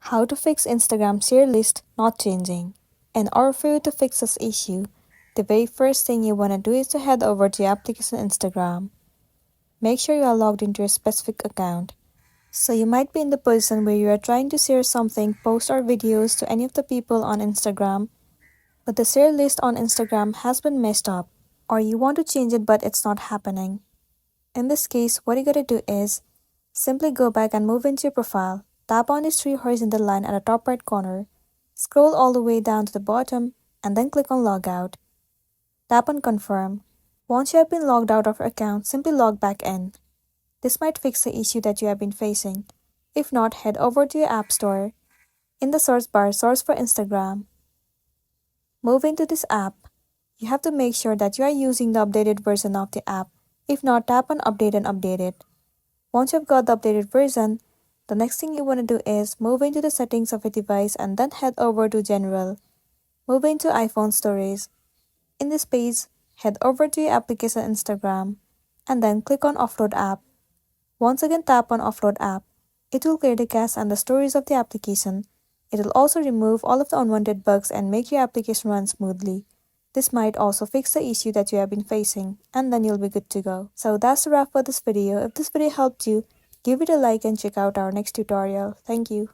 How to fix Instagram share list not changing. In order for you to fix this issue, the very first thing you want to do is to head over to your application Instagram. Make sure you are logged into your specific account. So you might be in the position where you are trying to share something, post or videos to any of the people on Instagram, but the share list on Instagram has been messed up, or you want to change it but it's not happening. In this case, what you gotta do is simply go back and move into your profile. Tap on this three horizontal line at the top right corner, scroll all the way down to the bottom, and then click on Logout. Tap on Confirm. Once you have been logged out of your account, simply log back in. This might fix the issue that you have been facing. If not, head over to your App Store. In the search bar, search for Instagram. Move into this app. You have to make sure that you are using the updated version of the app. If not, tap on Update and update it. Once you've got the updated version, the next thing you want to do is move into the settings of your device and then head over to General. Move into iPhone Storage. In this page, head over to your application Instagram and then click on Offload App. Once again tap on Offload App. It will clear the cache and the storage of the application. It will also remove all of the unwanted bugs and make your application run smoothly. This might also fix the issue that you have been facing, and then you'll be good to go. So that's the wrap for this video. If this video helped you, give it a like and check out our next tutorial. Thank you.